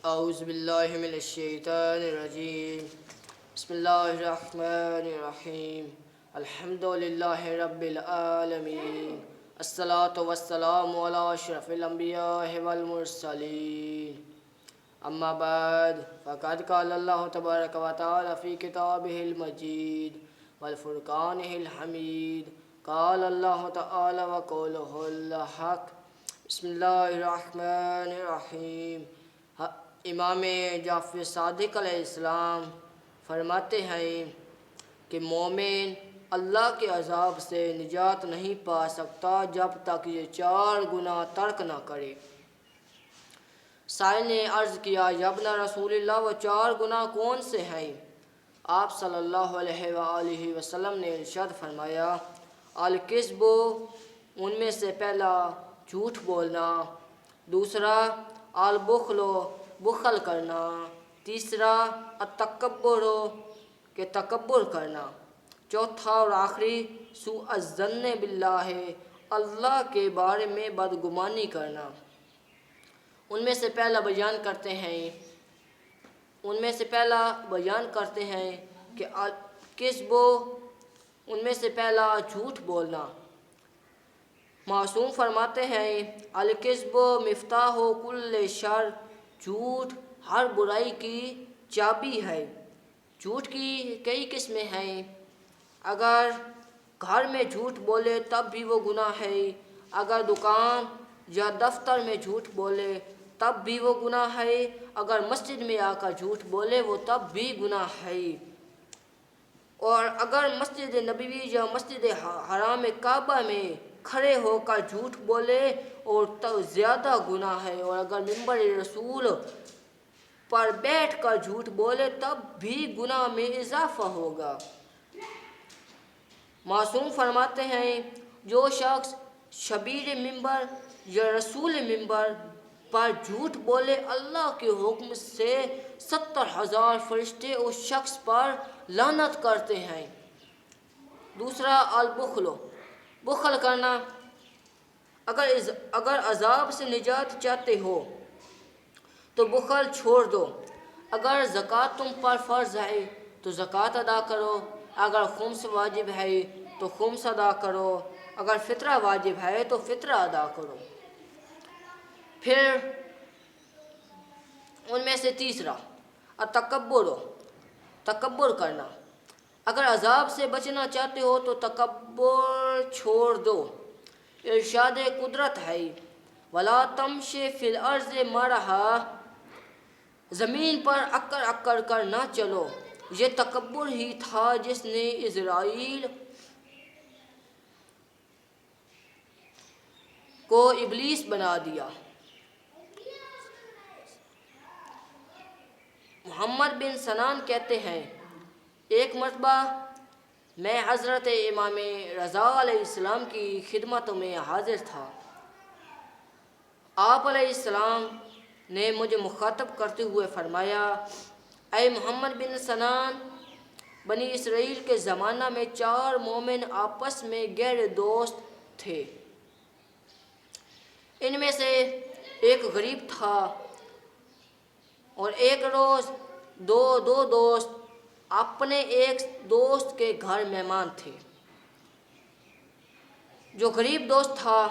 أعوذ بالله من الشيطان الرجيم. بسم الله الرحمن الرحيم. الحمد لله رب العالمين. الصلاة والسلام على أشرف الأنبياء والمرسلين. أما بعد فقد قال الله تبارك وتعالى في كتابه المجيد والفرقانه الحميد. قال الله تعالى وقوله الحق. بسم الله الرحمن الرحيم. امام جعفر صادق علیہ السلام فرماتے ہیں کہ مومن اللہ کے عذاب سے نجات نہیں پا سکتا جب تک یہ 4 گناہ ترک نہ کرے۔ سائل نے عرض کیا، یا ابن رسول اللہ، وہ 4 گناہ کون سے ہیں؟ آپ صلی اللہ علیہ وآلہ وسلم نے ارشاد فرمایا، الکذب، ان میں سے پہلا جھوٹ بولنا، دوسرا البخل، بخل کرنا، تیسرا التکبر، کہ تکبر کرنا، چوتھا اور آخری سوء الظن باللہ، اللہ کے بارے میں بدگمانی کرنا۔ ان میں سے پہلا بیان کرتے ہیں کہ الکذب، ان میں سے پہلا جھوٹ بولنا۔ معصوم فرماتے ہیں، الکذب مفتاح کل شر، جھوٹ ہر برائی کی چابی ہے۔ جھوٹ کی کئی قسمیں ہیں۔ اگر گھر میں جھوٹ بولے تب بھی وہ گناہ ہے، اگر دکان یا دفتر میں جھوٹ بولے تب بھی وہ گناہ ہے، اگر مسجد میں آ کر جھوٹ بولے وہ تب بھی گناہ ہے، اور اگر مسجد نبوی یا مسجد حرام کعبہ میں کھڑے ہو کر جھوٹ بولے اور تو زیادہ گناہ ہے، اور اگر منبر رسول پر بیٹھ کر جھوٹ بولے تب بھی گناہ میں اضافہ ہوگا۔ معصوم فرماتے ہیں، جو شخص شبیر منبر یا رسول منبر پر جھوٹ بولے، اللہ کے حکم سے 70,000 فرشتے اس شخص پر لعنت کرتے ہیں۔ دوسرا البخل، بخل کرنا۔ اگر عذاب سے نجات چاہتے ہو تو بخل چھوڑ دو۔ اگر زکوٰۃ تم پر فرض ہے تو زکوٰۃ ادا کرو، اگر خمس واجب ہے تو خمس ادا کرو، اگر فطرہ واجب ہے تو فطرہ ادا کرو۔ پھر ان میں سے تیسرا التکبر، تکبر کرنا۔ اگر عذاب سے بچنا چاہتے ہو تو تکبر چھوڑ دو۔ ارشاد قدرت ہے، وَلَا تَمْشِ فِي الْأَرْضِ مَرَحًا، زمین پر اکڑ اکڑ کر نہ چلو۔ یہ تکبر ہی تھا جس نے اسرائیل کو ابلیس بنا دیا۔ محمد بن سنان کہتے ہیں، ایک مرتبہ میں حضرت امام رضا علیہ السلام کی خدمت میں حاضر تھا۔ آپ علیہ السلام نے مجھے مخاطب کرتے ہوئے فرمایا، اے محمد بن سنان، بنی اسرائیل کے زمانہ میں 4 مومن آپس میں گہرے دوست تھے۔ ان میں سے ایک غریب تھا، اور ایک روز دو دوست اپنے ایک دوست کے گھر مہمان تھے۔ جو غریب دوست تھا،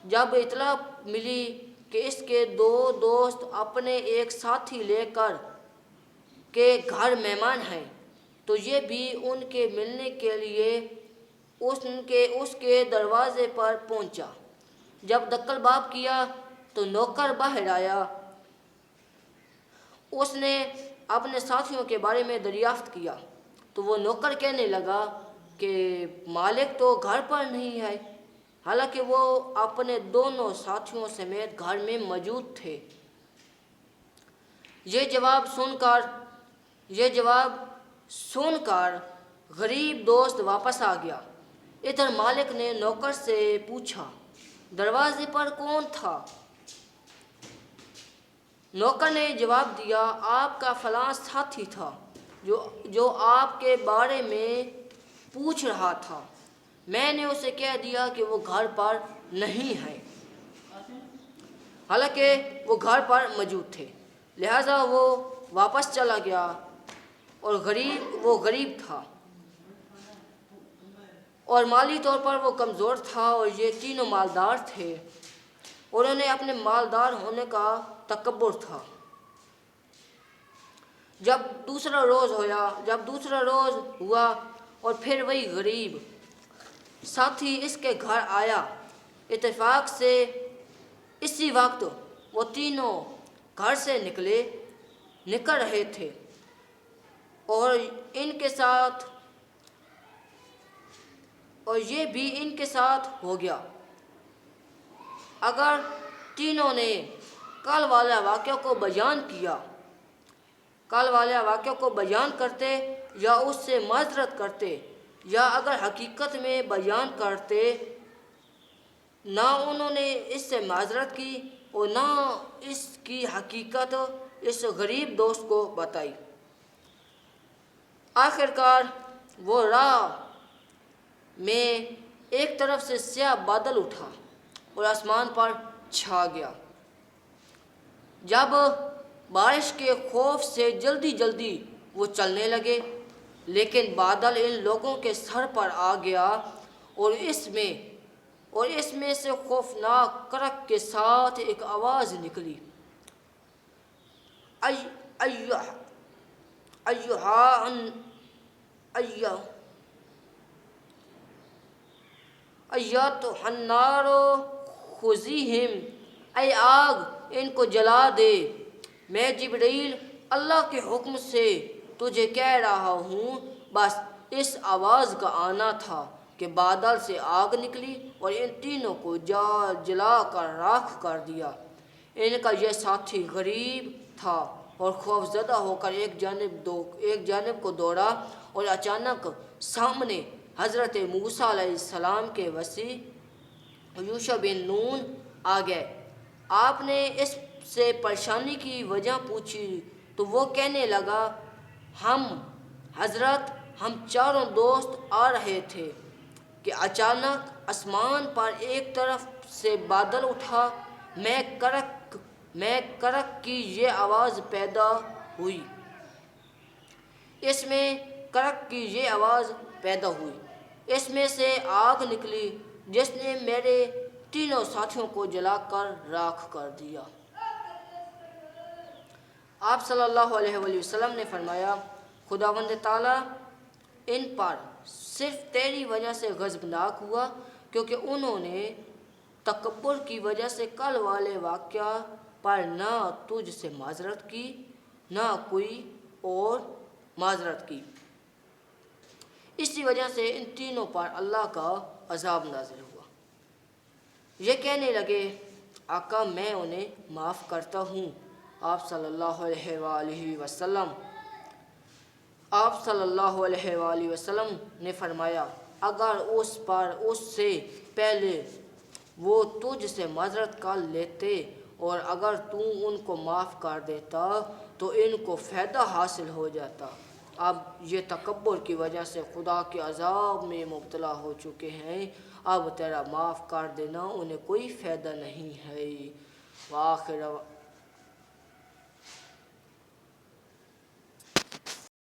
جب اطلاع ملی کہ اس کے 2 دوست اپنے ایک ساتھی لے کر کے گھر مہمان ہیں، تو یہ بھی ان کے ملنے کے لیے اس کے دروازے پر پہنچا۔ جب دکل باب کیا تو نوکر باہر آیا۔ اس نے اپنے ساتھیوں کے بارے میں دریافت کیا تو وہ نوکر کہنے لگا کہ مالک تو گھر پر نہیں ہے، حالانکہ وہ اپنے دونوں ساتھیوں سمیت گھر میں موجود تھے۔ یہ جواب سن کر غریب دوست واپس آ گیا۔ ادھر مالک نے نوکر سے پوچھا، دروازے پر کون تھا؟ نوکر نے جواب دیا، آپ کا فلاں ساتھی تھا جو آپ کے بارے میں پوچھ رہا تھا۔ میں نے اسے کہہ دیا کہ وہ گھر پر نہیں ہے، حالانکہ وہ گھر پر موجود تھے۔ لہٰذا وہ واپس چلا گیا، اور وہ غریب تھا اور مالی طور پر وہ کمزور تھا، اور یہ تینوں مالدار تھے اور انہیں اپنے مالدار ہونے کا تکبر تھا۔ جب دوسرا روز ہوا اور پھر وہی غریب ساتھی اس کے گھر آیا، اتفاق سے اسی وقت وہ تینوں گھر سے نکل رہے تھے اور یہ بھی ان کے ساتھ ہو گیا۔ اگر تینوں نے کل والے واقعہ کو بیان کرتے یا اس سے معذرت کرتے، یا اگر حقیقت میں بیان کرتے، نہ انہوں نے اس سے معذرت کی اور نہ اس کی حقیقت اس غریب دوست کو بتائی۔ آخرکار وہ راہ میں ایک طرف سے سیاہ بادل اٹھا اور آسمان پر چھا گیا۔ جب بارش کے خوف سے جلدی وہ چلنے لگے، لیکن بادل ان لوگوں کے سر پر آ گیا اور اس میں سے خوفناک کرک کے ساتھ ایک آواز نکلی، ایتھا النار خذیہم، اے آگ ان کو جلا دے۔ میں جبرائیل اللہ کے حکم سے تجھے کہہ رہا ہوں۔ بس اس آواز کا آنا تھا کہ بادل سے آگ نکلی اور ان تینوں کو جلا کر راکھ کر دیا۔ ان کا یہ ساتھی غریب تھا اور خوف زدہ ہو کر ایک جانب کو دوڑا، اور اچانک سامنے حضرت موسیٰ علیہ السلام کے وصی یوشع بن نون آ گئے۔ آپ نے اس سے پریشانی کی وجہ پوچھی تو وہ کہنے لگا، حضرت ہم چاروں دوست آ رہے تھے کہ اچانک آسمان پر ایک طرف سے بادل اٹھا، میں کرک کی یہ آواز پیدا ہوئی، اس میں سے آگ نکلی جس نے میرے تینوں ساتھیوں کو جلا کر راکھ کر دیا۔ آپ صلی اللہ علیہ وآلہ وسلم نے فرمایا، خداوند تعالیٰ ان پر صرف تیری وجہ سے غضبناک ہوا، کیونکہ انہوں نے تکبر کی وجہ سے کل والے واقعہ پر نہ تجھ سے معذرت کی نہ کوئی اور معذرت کی۔ اسی وجہ سے ان تینوں پر اللہ کا عذاب نازل ہوا۔ یہ کہنے لگے، آقا میں انہیں معاف کرتا ہوں۔ آپ صلی اللہ علیہ وآلہ وسلم نے فرمایا، اگر اس سے پہلے وہ تجھ سے معذرت کر لیتے اور اگر تو ان کو معاف کر دیتا تو ان کو فائدہ حاصل ہو جاتا۔ اب یہ تکبر کی وجہ سے خدا کے عذاب میں مبتلا ہو چکے ہیں، اب تیرا معاف کر دینا انہیں کوئی فائدہ نہیں ہے۔